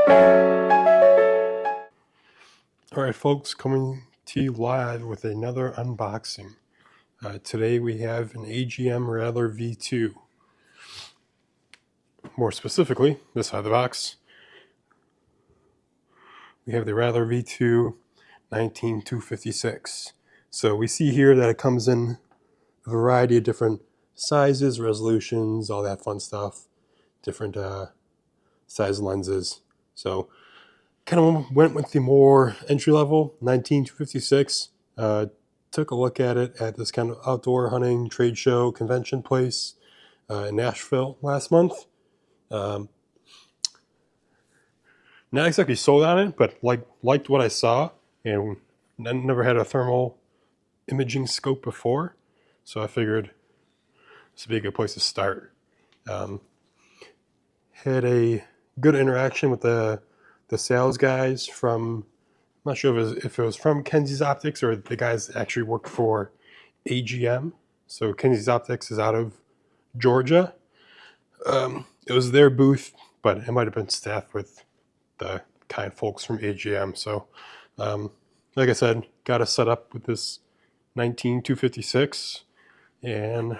Alright folks, coming to you live with another unboxing. Today we have an AGM Rattler V2. More specifically, this side of the box, we have the Rattler V2 19256. So we see here that it comes in a variety of different sizes, resolutions, all that fun stuff, different size lenses. So kind of went with the more entry-level 19256. Took a look at it at this kind of outdoor hunting trade show convention place in Nashville last month. Not exactly sold on it, but liked what I saw, and I never had a thermal imaging scope before, so I figured this would be a good place to start. Had a good interaction with the sales guys from, I'm not sure if it was from Kenzie's Optics or the guys that actually work for AGM. So Kenzie's Optics is out of Georgia. It was their booth, but it might have been staffed with the kind folks from AGM. So like I said, got us set up with this 19256, and I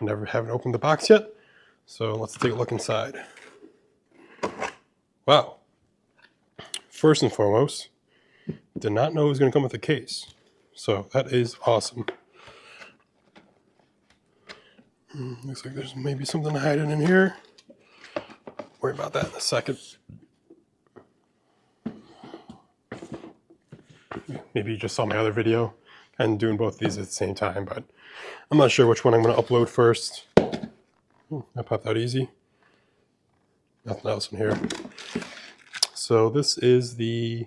haven't opened the box yet. So let's take a look inside. Wow. First and foremost, did not know it was going to come with a case. So that is awesome. Looks like there's maybe something hiding in here. Worry about that in a second. Maybe you just saw my other video and doing both of these at the same time, but I'm not sure which one I'm going to upload first. That popped out easy. Nothing else in here. So this is the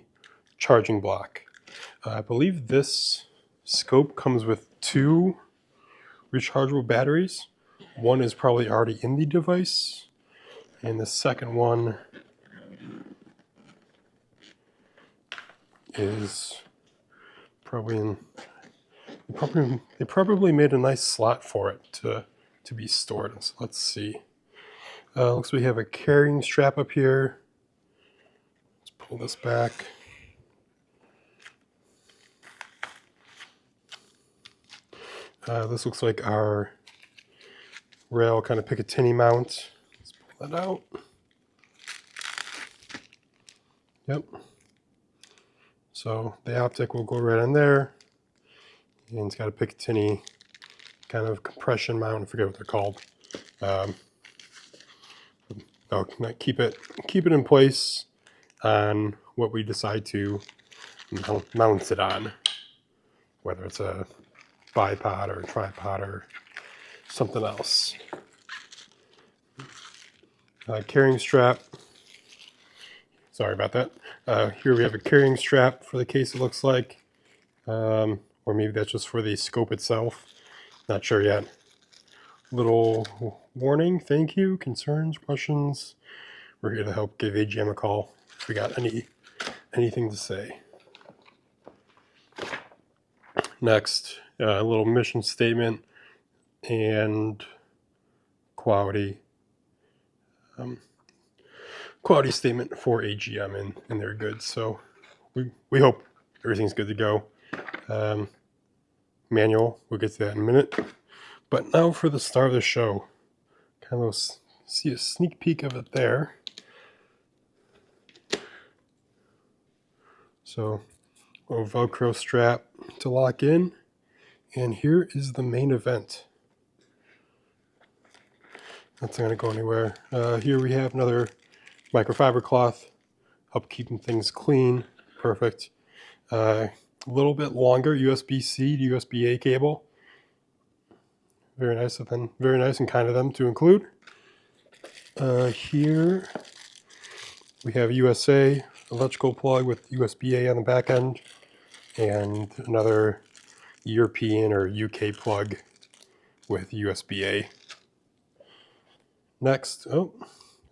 charging block. I believe this scope comes with 2 rechargeable batteries. One is probably already in the device, and the second one is probably in. They probably made a nice slot for it to be stored. So let's see. Looks like we have a carrying strap up here. Let's pull this back. This looks like our rail kind of picatinny mount. Let's pull that out. Yep. So the optic will go right in there. And it's got a picatinny kind of compression mount. I forget what they're called. They'll keep it in place on what we decide to mount it on, whether it's a bipod or a tripod or something else. Carrying strap. Sorry about that. Here we have a carrying strap for the case, it looks like. Or maybe that's just for the scope itself. Not sure yet. Little warning, thank you, concerns, questions. We're here to help give AGM a call if we got anything to say. Next, a little mission statement and quality statement for AGM and their goods. So we hope everything's good to go. Manual, we'll get to that in a minute. But now for the start of the show, kind of see a sneak peek of it there. So a Velcro strap to lock in, and here is the main event. That's not going to go anywhere. Here we have another microfiber cloth, help keeping things clean. Perfect. A little bit longer USB-C to USB-A cable. Very nice of them. Very nice and kind of them to include. Here we have USA electrical plug with USB-A on the back end, and another European or UK plug with USB-A. Next, so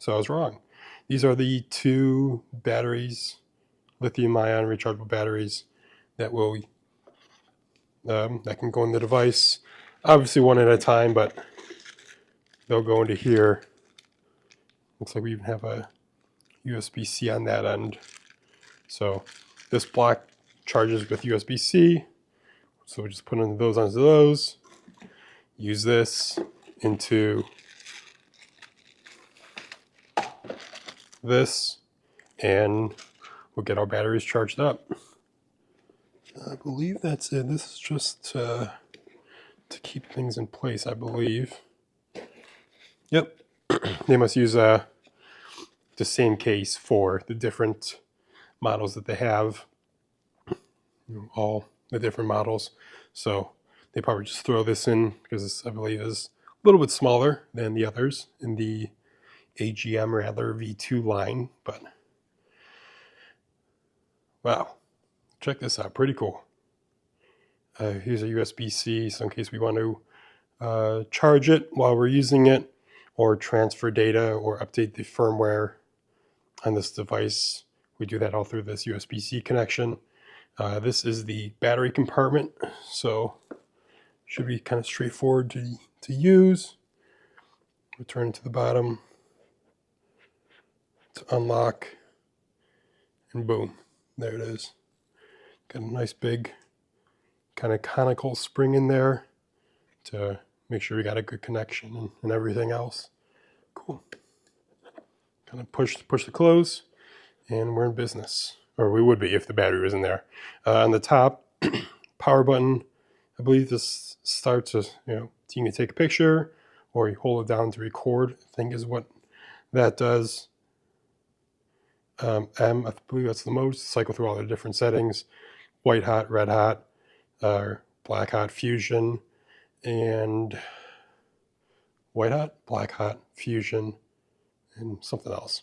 I was wrong. These are the 2 batteries, lithium-ion rechargeable batteries that will that can go in the device. Obviously one at a time, but they'll go into here. Looks like we even have a USB-C on that end. So this block charges with USB-C. So we just put in those onto those. Use this into this, and we'll get our batteries charged up. I believe that's it. This is just to keep things in place, I believe. Yep. They must use the same case for the different models that they have. All the different models. So they probably just throw this in because this, I believe, is a little bit smaller than the others in the AGM Rattler V2 line. But wow, check this out. Pretty cool. Here's a USB-C, so in case we want to charge it while we're using it, or transfer data or update the firmware on this device. We do that all through this USB-C connection. This is the battery compartment, so should be kind of straightforward to use. Return it to the bottom to unlock, and boom, there it is. Got a nice big kind of conical spring in there to make sure we got a good connection and everything else. Cool. Kind of push to close, and we're in business. Or we would be if the battery was in there. On the top, power button. I believe this starts as, you can take a picture, or you hold it down to record, I think is what that does. I believe that's the mode. Cycle through all the different settings. White hot, red hot, black hot, fusion, and white hot, black hot, fusion, and something else.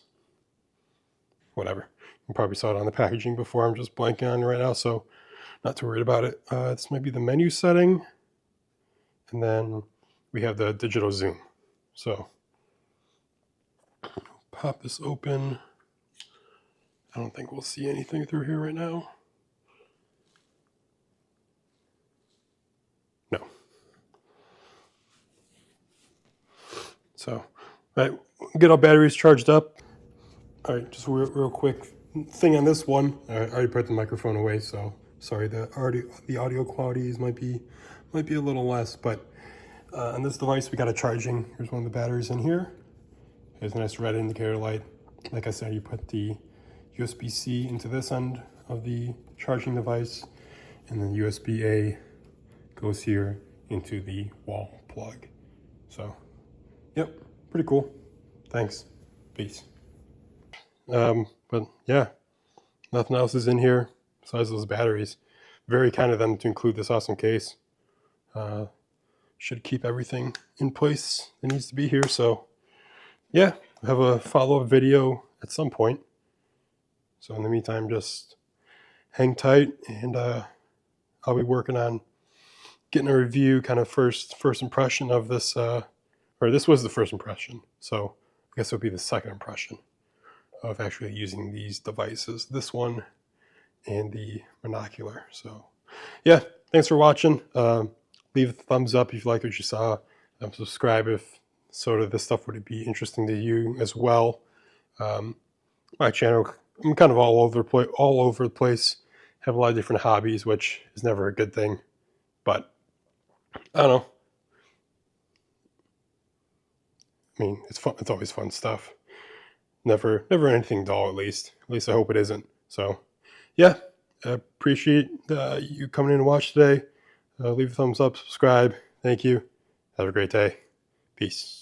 Whatever. You probably saw it on the packaging before. I'm just blanking on it right now, so not too worried about it. This might be the menu setting. And then we have the digital zoom. So pop this open. I don't think we'll see anything through here right now. No. So, all right, get our batteries charged up. All right, just real quick thing on this one. I already put the microphone away, so sorry. The audio qualities might be a little less, but on this device we got a charging. Here's one of the batteries in here. There's a nice red indicator light. Like I said, you put the USB-C into this end of the charging device, and then USB-A goes here into the wall plug. So, yep, pretty cool. Thanks. Peace. But yeah, nothing else is in here besides those batteries. Very kind of them to include this awesome case. Should keep everything in place that needs to be here. So yeah, I have a follow-up video at some point. So in the meantime, just hang tight, and I'll be working on getting a review, kind of first impression of this, or this was the first impression. So I guess it'll be the second impression of actually using these devices, this one and the monocular. So yeah, thanks for watching. Leave a thumbs up if you like what you saw. Subscribe if sort of this stuff would be interesting to you as well. My channel, I'm kind of all over the place. Have a lot of different hobbies, which is never a good thing, but I don't know. I mean, it's fun. It's always fun stuff. Never anything dull, at least. At least I hope it isn't. So, yeah, I appreciate you coming in to watch today. Leave a thumbs up, subscribe. Thank you. Have a great day. Peace.